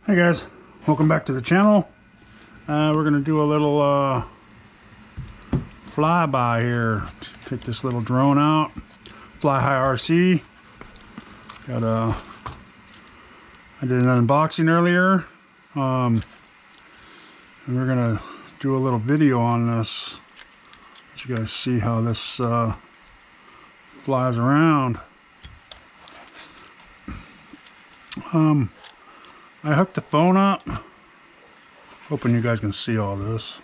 Hey guys, welcome back to the channel. We're gonna do a little flyby here. Take this little drone out. Flyhighrc. I did an unboxing earlier, and we're gonna do a little video on this. Let you guys see how this flies around. I hooked the phone up, hoping you guys can see all this.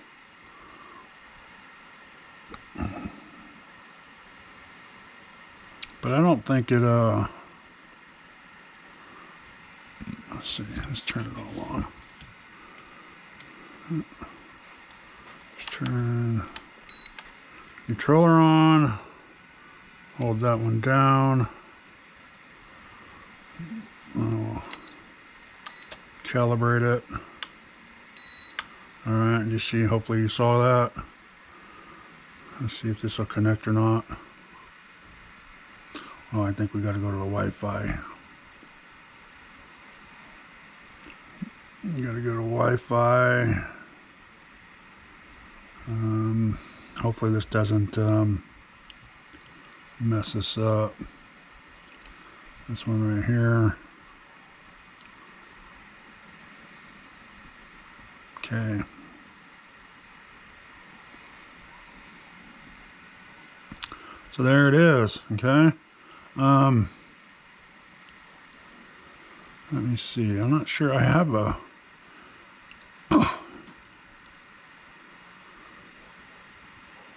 But I don't think it, let's see, let's turn it all on. Let's turn controller on, hold that one down. I'll calibrate it. Alright, you see, hopefully you saw that. Let's see if this will connect or not. Oh, I think we got to go to the Wi-Fi. You got to go to Wi-Fi. Hopefully this doesn't mess us up. This one right here. Okay. So there it is. Okay. Let me see. I'm not sure I have a I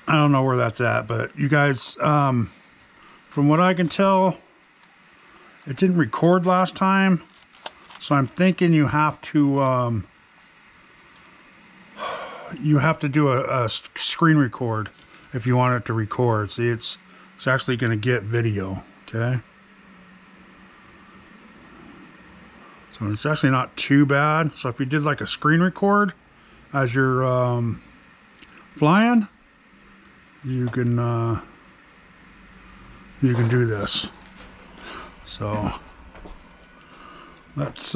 don't know where that's at, but you guys, from what I can tell, it didn't record last time, so I'm thinking you have to do a screen record if you want it to record. See, it's actually going to get video. Okay, so it's actually not too bad. So if you did like a screen record as you're flying, you can do this. So let's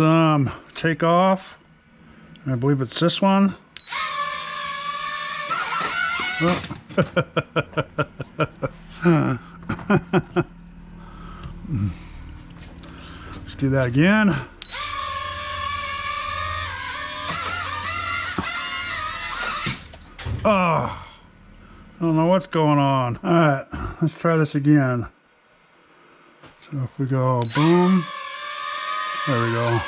take off. I believe it's this one. Oh. Let's do that again. Oh, I don't know what's going on. All right, let's try this again. So if we go boom, there we go.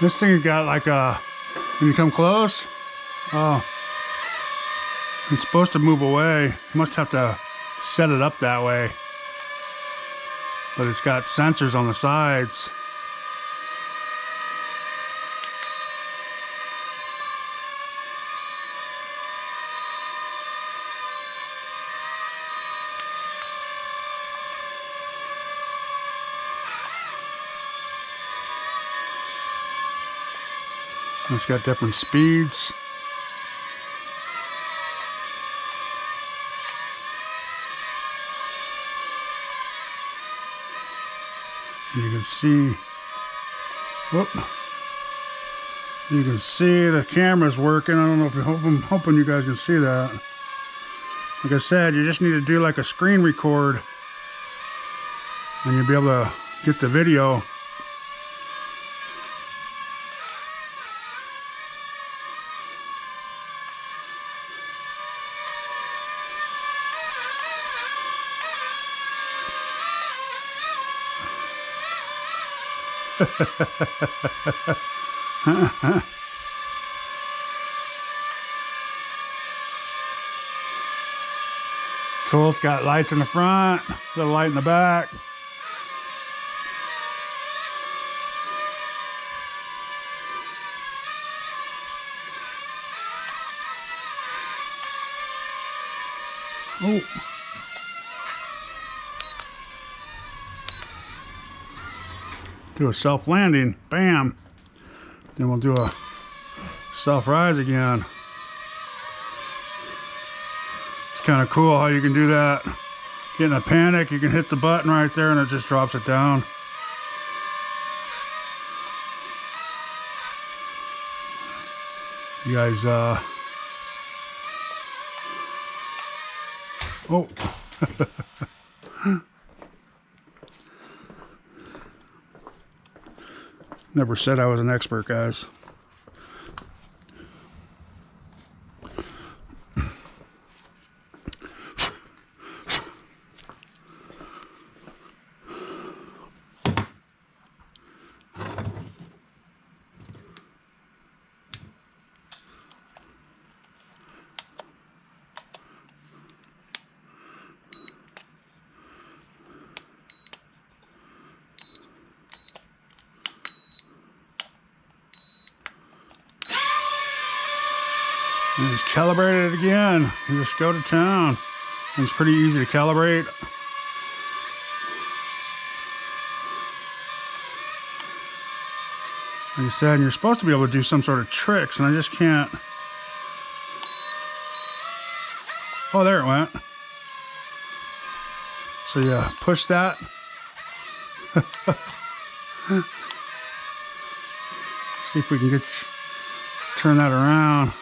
This thing got like a, when you come close, oh, it's supposed to move away. You must have to set it up that way. But it's got sensors on the sides. It's got different speeds. You can see, whoop, you can see the camera's working. I don't know if I'm hoping you guys can see that. Like I said, you just need to do like a screen record and you'll be able to get the video. Cool, it's got lights in the front, little light in the back. Oh. Do a self-landing, bam. Then we'll do a self-rise again. kind of cool how you can do that. Get in a panic, you can hit the button right there and it just drops it down. You guys, oh. Never said I was an expert, guys. And just calibrate it again. You just go to town. It's pretty easy to calibrate. Like I said, you're supposed to be able to do some sort of tricks, and I just can't. Oh, there it went. So yeah, push that. See if we can turn that around.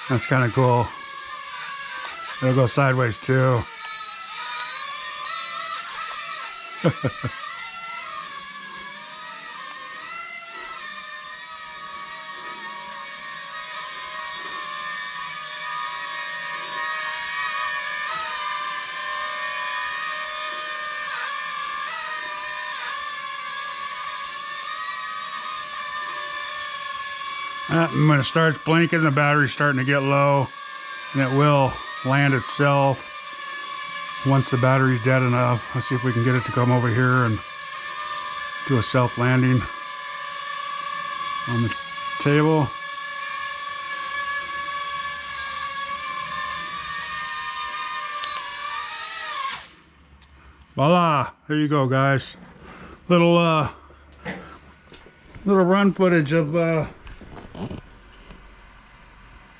That's kind of cool. It'll go sideways too. When it starts blinking, the battery's starting to get low, and it will land itself once the battery's dead enough. Let's see if we can get it to come over here and do a self-landing on the table. Voila! There you go, guys. Little run footage of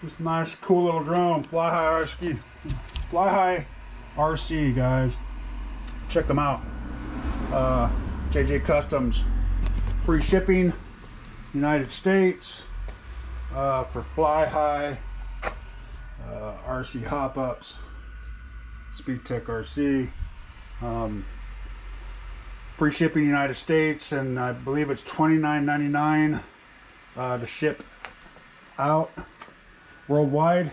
this nice, cool little drone, flyhighrc, guys. Check them out. JJ Customs, free shipping, United States, for fly-high, RC hop-ups, SpeedTek RC. Free shipping United States, and I believe it's $29.99 to ship out worldwide,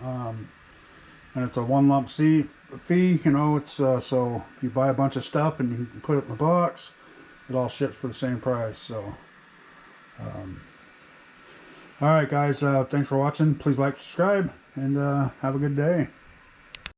and it's a one lump fee. You know, it's so if you buy a bunch of stuff and you can put it in the box, it all ships for the same price. So all right, guys, thanks for watching. Please like, subscribe, and have a good day.